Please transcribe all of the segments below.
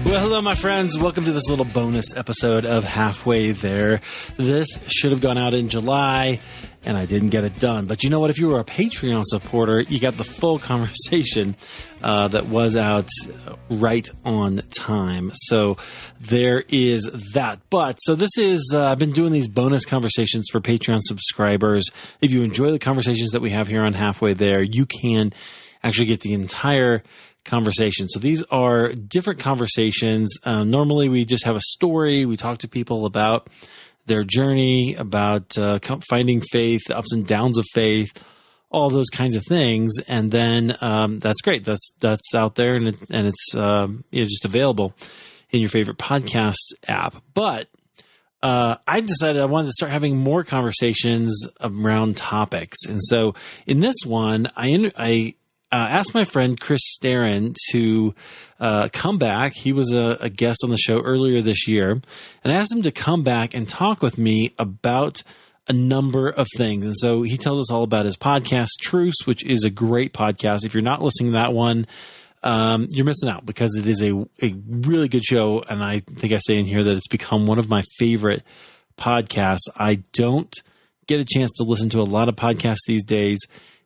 Well, hello, my friends. Welcome to this little bonus episode of Halfway There. This should have gone out in July, and I didn't get it done. But you know what? If you were a Patreon supporter, you got the full conversation that was out right on time. So there is that. But so this is, I've been doing these bonus conversations for Patreon subscribers. If you enjoy the conversations that we have here on Halfway There, you can actually get the entire conversation. So these are different conversations. Normally we just have a story. We talk to people about their journey, about finding faith, the ups and downs of faith, all those kinds of things. And then that's great. That's out there, and it's just available in your favorite podcast app. But I decided I wanted to start having more conversations around topics. And so in this one, I asked my friend Chris Staron to come back. He was a guest on the show earlier this year, and I asked him to come back and talk with me about a number of things. And so he tells us all about his podcast, Truce, which is a great podcast. If you're not listening to that one, you're missing out, because it is a really good show. And I think I say in here that it's become one of my favorite podcasts. I don't get a chance to listen to a lot of podcasts these days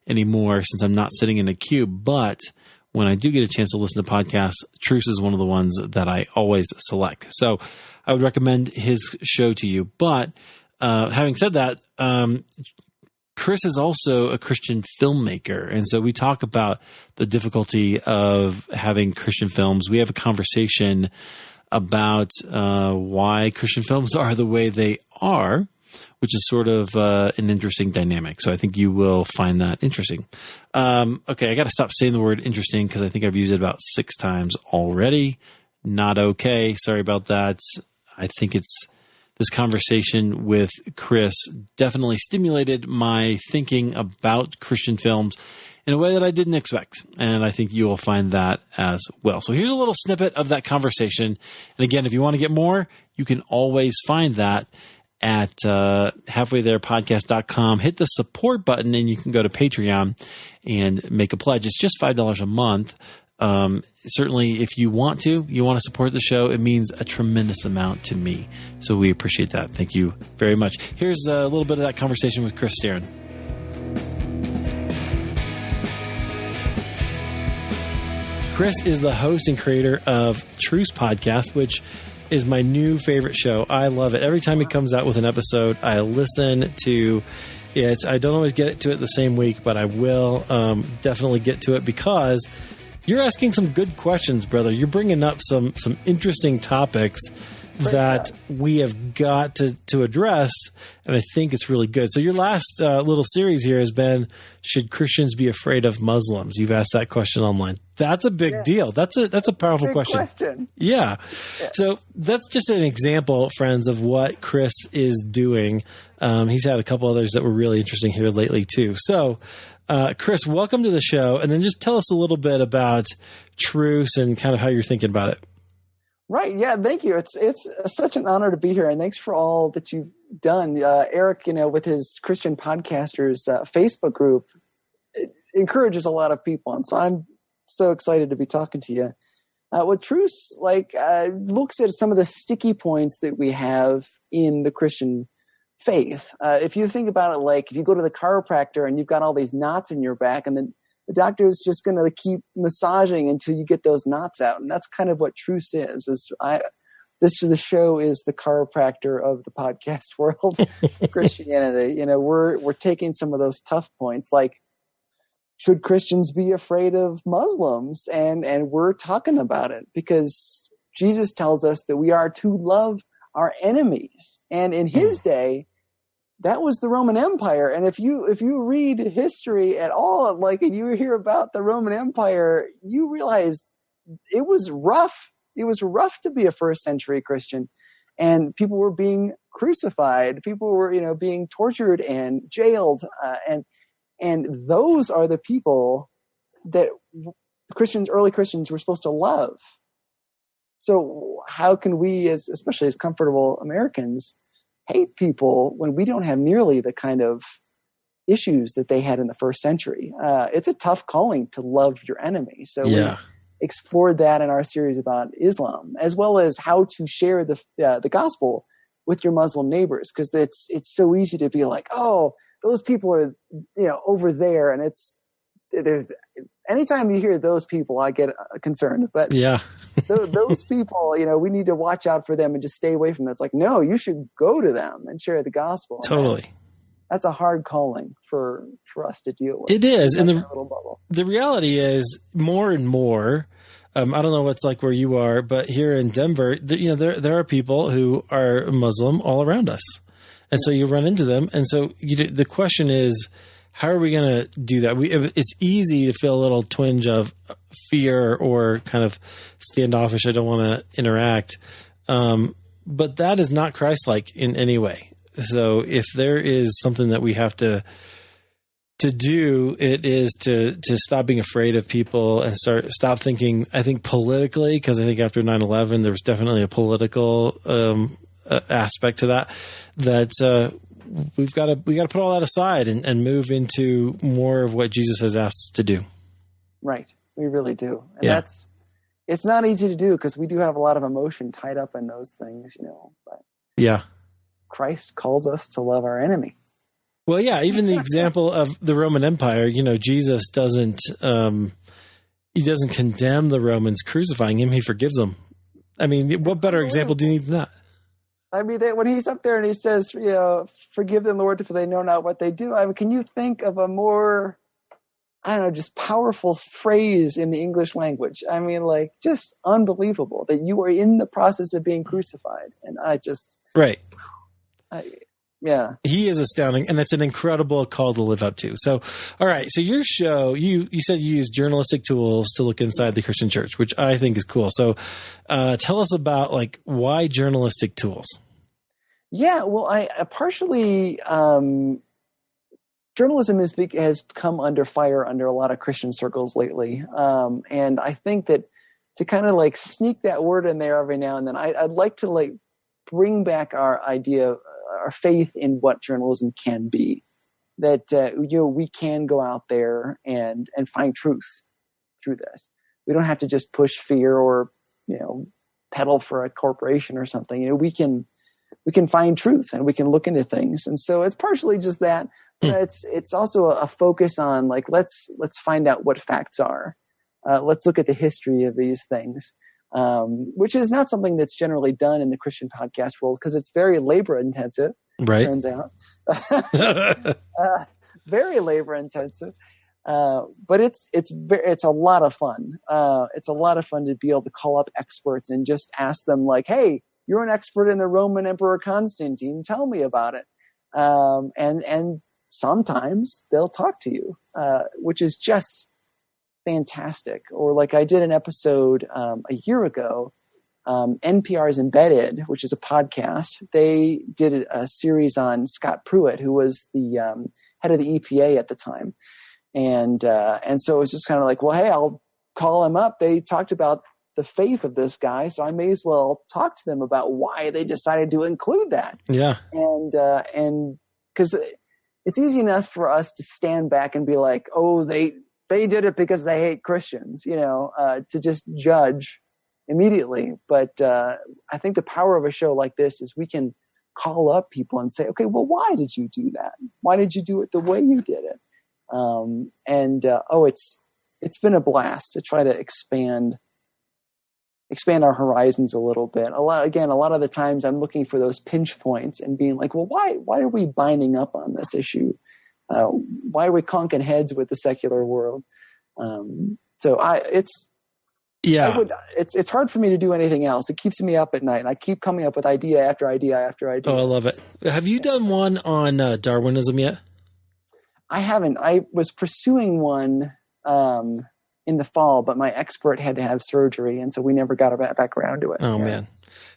anymore, since I'm not sitting in a queue. But when I do get a chance to listen to podcasts, Truce is one of the ones that I always select. So I would recommend his show to you. But having said that, Chris is also a Christian filmmaker. And so we talk about the difficulty of having Christian films. We have a conversation about why Christian films are the way they are, which is sort of an interesting dynamic. So I think you will find that interesting. Okay, I got to stop saying the word interesting, because I think I've used it about 6 times already. Not okay. Sorry about that. I think this conversation with Chris definitely stimulated my thinking about Christian films in a way that I didn't expect. And I think you will find that as well. So here's a little snippet of that conversation. And again, if you want to get more, you can always find that at halfwaytherepodcast.com. Hit the support button, and you can go to Patreon and make a pledge. It's just $5 a month. Certainly, if you want to support the show, it means a tremendous amount to me. So we appreciate that. Thank you very much. Here's a little bit of that conversation with Chris Staron. Chris is the host and creator of Truce Podcast, which is my new favorite show. I love it. Every time he comes out with an episode, I listen to it. I don't always get to it the same week, but I will definitely get to it, because you're asking some good questions, brother. You're bringing up some interesting topics that we have got to address, and I think it's really good. So your last little series here has been, should Christians be afraid of Muslims? You've asked that question online. That's a big deal. That's a powerful question. Yeah. So that's just an example, friends, of what Chris is doing. He's had a couple others that were really interesting here lately too. So Chris, welcome to the show. And then just tell us a little bit about Truce and kind of how you're thinking about it. Right. Yeah. Thank you. It's such an honor to be here, and thanks for all that you've done. Eric, with his Christian Podcasters Facebook group, it encourages a lot of people. And so I'm so excited to be talking to you. What Truce looks at some of the sticky points that we have in the Christian faith. If you think about it, like if you go to the chiropractor and you've got all these knots in your back, and then the doctor is just going to keep massaging until you get those knots out. And that's kind of what Truce is. The show is the chiropractor of the podcast world, Christianity. We're taking some of those tough points, like, should Christians be afraid of Muslims? And we're talking about it because Jesus tells us that we are to love our enemies. And in his day, that was the Roman Empire. And if you read history at all, and you hear about the Roman Empire, you realize it was rough. It was rough to be a first century Christian, and people were being crucified. People were, being tortured and jailed. And those are the people that early Christians were supposed to love. So how can we, especially as comfortable Americans, hate people when we don't have nearly the kind of issues that they had in the first century? It's a tough calling to love your enemy. So explored that in our series about Islam, as well as how to share the gospel with your Muslim neighbors, because it's so easy to be like, oh, those people are over there, and anytime you hear those people, I get concerned. But yeah, those people, we need to watch out for them and just stay away from them. It's like, no, you should go to them and share the gospel. Totally. That's a hard calling for us to deal with. It is. And little bubble. The reality is more and more, I don't know what's like where you are, but here in Denver, there are people who are Muslim all around us. And so you run into them. And so the question is, how are we going to do that? It's easy to feel a little twinge of fear or kind of standoffish. I don't want to interact. But that is not Christ-like in any way. So if there is something that we have to do, it is to stop being afraid of people and stop thinking, I think politically, because I think after 9/11, there was definitely a political aspect to that we got to put all that aside and move into more of what Jesus has asked us to do. Right. We really do. And it's not easy to do because we do have a lot of emotion tied up in those things, but yeah, Christ calls us to love our enemy. Well, yeah, even the example of the Roman Empire, Jesus doesn't he doesn't condemn the Romans crucifying him. He forgives them. I mean, what better example do you need than that? I mean, when he's up there and he says, forgive them, Lord, for they know not what they do. I mean, can you think of a more, just powerful phrase in the English language? I mean, like, just unbelievable that you are in the process of being crucified. And right. Yeah. He is astounding, and it's an incredible call to live up to. So, all right. So your show, you said you use journalistic tools to look inside the Christian church, which I think is cool. So tell us about, why journalistic tools? Yeah, well, I partially journalism has come under fire under a lot of Christian circles lately. And I think that to kind of sneak that word in there every now and then, I'd like to bring back our idea, our faith in what journalism can be, that we can go out there and find truth through this. We don't have to just push fear or peddle for a corporation or something. We can find truth and we can look into things. And so it's partially just that, but it's also a focus on let's find out what facts are. Let's look at the history of these things. Which is not something that's generally done in the Christian podcast world because it's very labor intensive. Right. Turns out, very labor intensive. But it's a lot of fun. It's a lot of fun to be able to call up experts and just ask them hey, you're an expert in the Roman Emperor Constantine. Tell me about it. And sometimes they'll talk to you, which is just fantastic. Or I did an episode a year ago, NPR's Embedded, which is a podcast. They did a series on Scott Pruitt, who was the head of the EPA at the time. And so it was just kind of well, hey, I'll call him up. They talked about the faith of this guy, so I may as well talk to them about why they decided to include that. Yeah. And because it's easy enough for us to stand back and be like, oh, they did it because they hate Christians, to just judge immediately. But I think the power of a show like this is we can call up people and say, okay, well, why did you do that? Why did you do it the way you did it? It's been a blast to try to expand our horizons a little bit. A lot of the times I'm looking for those pinch points and being like, well, why are we binding up on this issue? Why are we conking heads with the secular world? It's hard for me to do anything else. It keeps me up at night. I keep coming up with idea after idea after idea. Oh, I love it. Have you done one on Darwinism yet? I haven't. I was pursuing one in the fall, but my expert had to have surgery, and so we never got back around to it. Oh, man.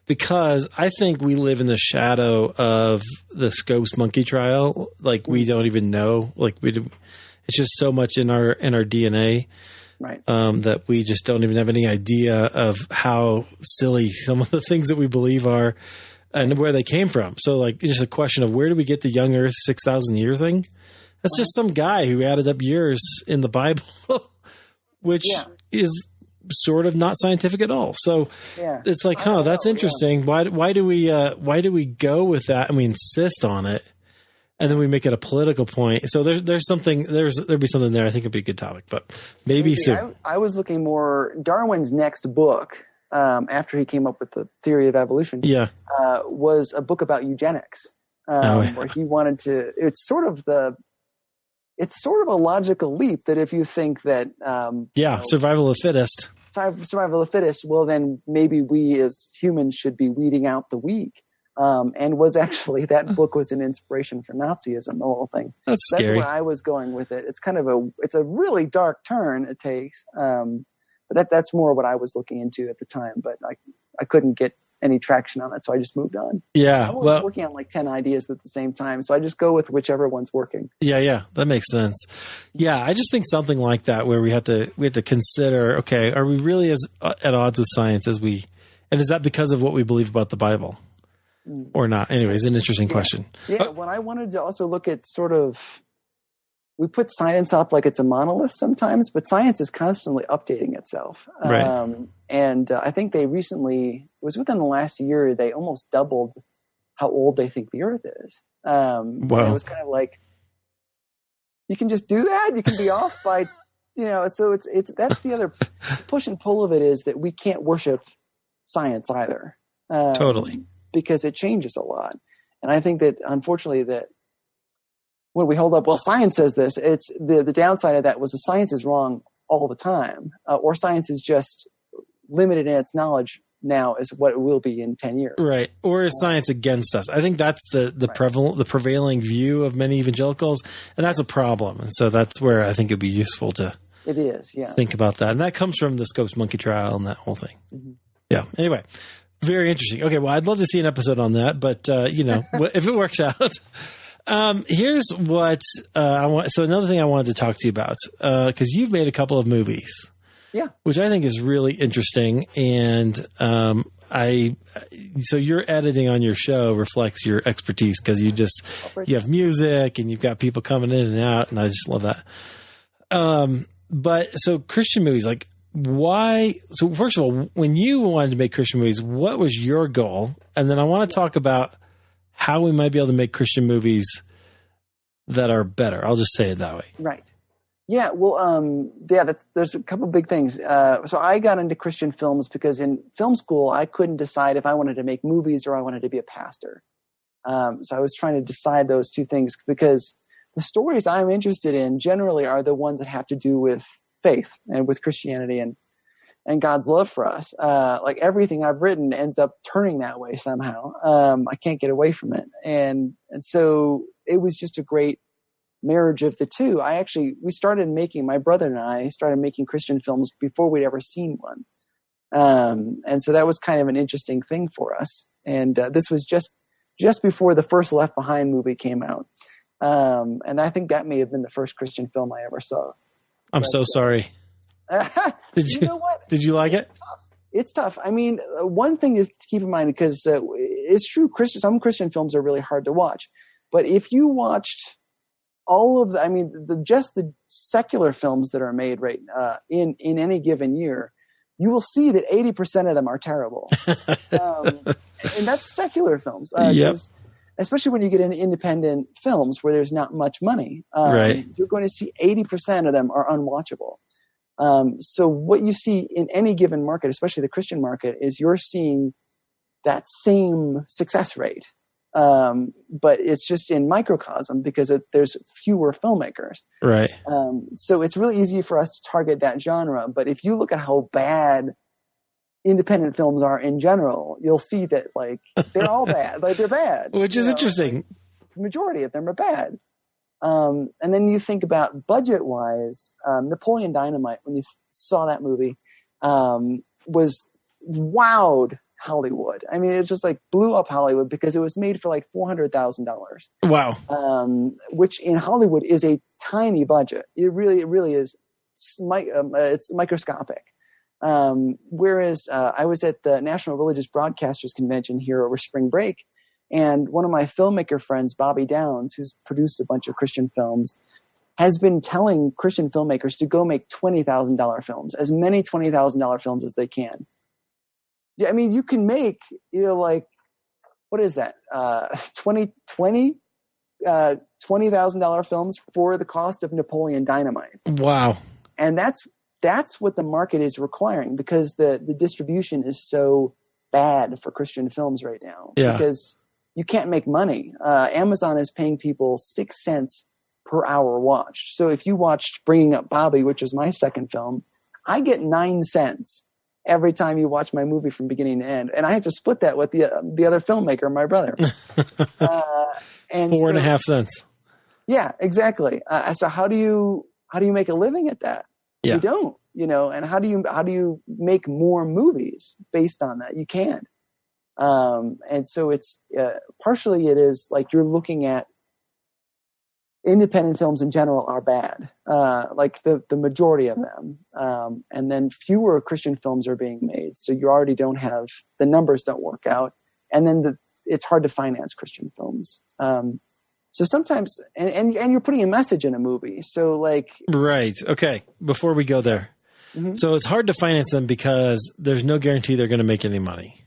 Because I think we live in the shadow of the Scopes monkey trial. We don't even know. It's just so much in our DNA, right? That we just don't even have any idea of how silly some of the things that we believe are, and where they came from. So, it's just a question of where do we get the young Earth 6,000 year thing? That's just some guy who added up years in the Bible, which is sort of not scientific at all. So it's like, that's interesting. Yeah. Why do we go with that and we insist on it, and then we make it a political point? So there'd be something there. I think it'd be a good topic, but maybe soon. I was looking more Darwin's next book, after he came up with the theory of evolution. Was a book about eugenics, where he wanted to. It's sort of a logical leap that if you think that survival of the fittest. Survival of the fittest. Well, then maybe we as humans should be weeding out the weak. And was actually that book was an inspiration for Nazism, the whole thing. That's scary. Where I was going with it. It's kind of a really dark turn it takes. But that's more what I was looking into at the time. But I couldn't get any traction on it, so I just moved on. Yeah, I was working on like 10 ideas at the same time, so I just go with whichever one's working. Yeah, that makes sense. Yeah, I just think something like that where we have to consider, okay, are we really as at odds with science as we, and is that because of what we believe about the Bible or not? Anyways, an interesting question. Yeah, when I wanted to also look at sort of, we put science up like it's a monolith sometimes, but science is constantly updating itself. Right. And I think they recently, it was within the last year, they almost doubled how old they think the Earth is. Wow. It was kind of like, you can just do that. You can be off by, so it's that's the other push and pull of it, is that we can't worship science either. Totally. Because it changes a lot. And I think that unfortunately that when we hold up, well, science says this, it's the downside of that was the science is wrong all the time, or science is just limited in its knowledge now as what it will be in 10 years. Right. Or is science against us? I think that's the prevailing view of many evangelicals, and that's a problem. And so that's where I think it'd be useful to think about that. And that comes from the Scopes monkey trial and that whole thing. Mm-hmm. Yeah. Anyway, very interesting. Okay. Well, I'd love to see an episode on that, but if it works out. Here's what I want. So another thing I wanted to talk to you about, because you've made a couple of movies, which I think is really interesting. And so your editing on your show reflects your expertise, because you have music and you've got people coming in and out, and I just love that. But so Christian movies, like why? So first of all, when you wanted to make Christian movies, what was your goal? And then I want to talk about how we might be able to make Christian movies that are better. I'll just say it that way. Right. Yeah. Well, there's a couple of big things. So I got into Christian films because in film school, I couldn't decide if I wanted to make movies or I wanted to be a pastor. So I was trying to decide those two things, because the stories I'm interested in generally are the ones that have to do with faith and with Christianity and God's love for us. Like everything I've written ends up turning that way somehow. I can't get away from it. And so it was just a great marriage of the two. My brother and I started making Christian films before we'd ever seen one. And so that was kind of an interesting thing for us. And this was just before the first Left Behind movie came out. And I think that may have been the first Christian film I ever saw. I'm so sorry. You know what? Did you like it? It's tough. I mean, one thing to keep in mind, because it's true, some Christian films are really hard to watch. But if you watched all of just the secular films that are made right in any given year, you will see that 80% of them are terrible. And that's secular films. Especially when you get into independent films where there's not much money. Right. You're going to see 80% of them are unwatchable. So what you see in any given market, especially the Christian market, is you're seeing that same success rate. But it's just in microcosm because there's fewer filmmakers. Right. So it's really easy for us to target that genre. But if you look at how bad independent films are in general, you'll see that like they're all bad. Like they're bad. Which is interesting. Like, the majority of them are bad. And then you think about budget-wise, Napoleon Dynamite, when you saw that movie, was wowed Hollywood. I mean, it just like blew up Hollywood because it was made for like $400,000. Wow. Which in Hollywood is a tiny budget. It really is. It's microscopic. Whereas I was at the National Religious Broadcasters Convention here over spring break, and one of my filmmaker friends, Bobby Downs, who's produced a bunch of Christian films, has been telling Christian filmmakers to go make $20,000 films, as many $20,000 films as they can. Yeah, I mean, you can make, like, what is that? $20,000 films for the cost of Napoleon Dynamite. Wow. And that's what the market is requiring, because the distribution is so bad for Christian films right now. Yeah. Because you can't make money. Amazon is paying people 6 cents per hour watched. So if you watched Bringing Up Bobby, which was my second film, I get 9 cents every time you watch my movie from beginning to end, and I have to split that with the other filmmaker, my brother. And 4.5 cents. Yeah, exactly. So how do you make a living at that? Yeah. You don't, and how do you make more movies based on that? You can't. And so it's partially it is like you're looking at independent films in general are bad, like the majority of them. And then fewer Christian films are being made. So you already don't have, the numbers don't work out. And then it's hard to finance Christian films. So sometimes, and you're putting a message in a movie. So like. Right. Okay. Before we go there. Mm-hmm. So it's hard to finance them because there's no guarantee they're going to make any money.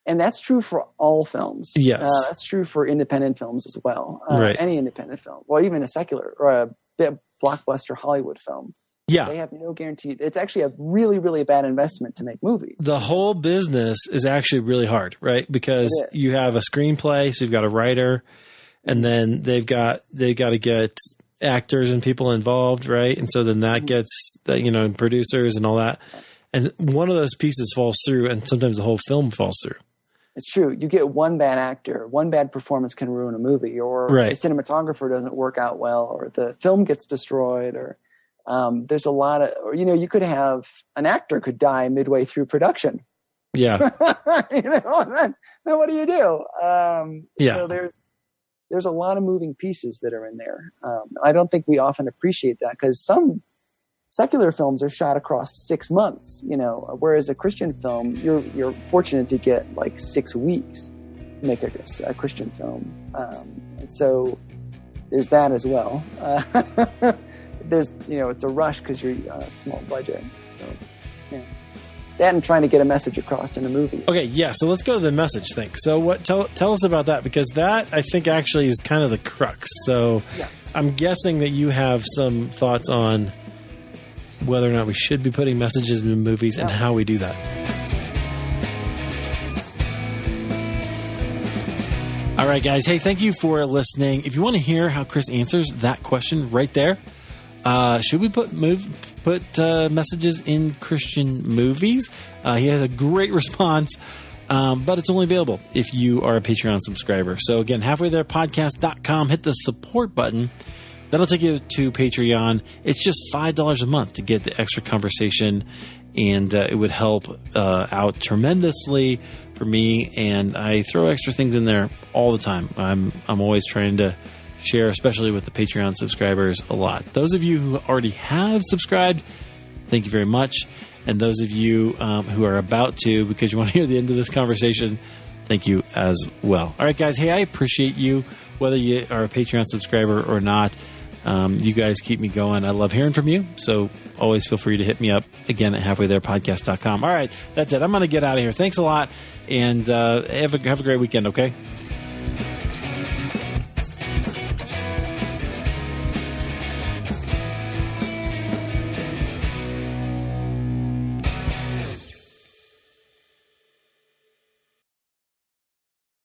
And that's true for all films. Yes. That's true for independent films as well. Right. Any independent film. Well, even a secular or a blockbuster Hollywood film. Yeah. They have no guarantee. It's actually a really, really bad investment to make movies. The whole business is actually really hard, right? Because you have a screenplay, so you've got a writer, and then they've got to get actors and people involved, right? And so then that gets, and producers and all that. And one of those pieces falls through, and sometimes the whole film falls through. It's true. You get one bad actor, one bad performance can ruin a movie, or the cinematographer doesn't work out well, or the film gets destroyed, or there's a lot of, or, you could have an actor could die midway through production. Yeah. Then what do you do? Yeah. So there's a lot of moving pieces that are in there. I don't think we often appreciate that, because some secular films are shot across 6 months, whereas a Christian film, you're fortunate to get like 6 weeks to make a Christian film. And so there's that as well. There's, it's a rush because you're a small budget. So, yeah. That and trying to get a message across in a movie. Okay, yeah. So let's go to the message thing. So tell us about that, because that I think actually is kind of the crux. So yeah. I'm guessing that you have some thoughts on whether or not we should be putting messages in movies and how we do that. All right, guys. Hey, thank you for listening. If you want to hear how Chris answers that question right there, should we put messages in Christian movies? He has a great response, but it's only available if you are a Patreon subscriber. So again, halfwaytherepodcast.com, hit the support button. That'll take you to Patreon. It's just $5 a month to get the extra conversation, and it would help out tremendously for me. And I throw extra things in there all the time. I'm always trying to share, especially with the Patreon subscribers, a lot. Those of you who already have subscribed, thank you very much. And those of you who are about to, because you want to hear the end of this conversation, thank you as well. All right, guys. Hey, I appreciate you, whether you are a Patreon subscriber or not. You guys keep me going. I love hearing from you. So always feel free to hit me up again at halfwaytherepodcast.com. All right. That's it. I'm going to get out of here. Thanks a lot. And have a great weekend. Okay.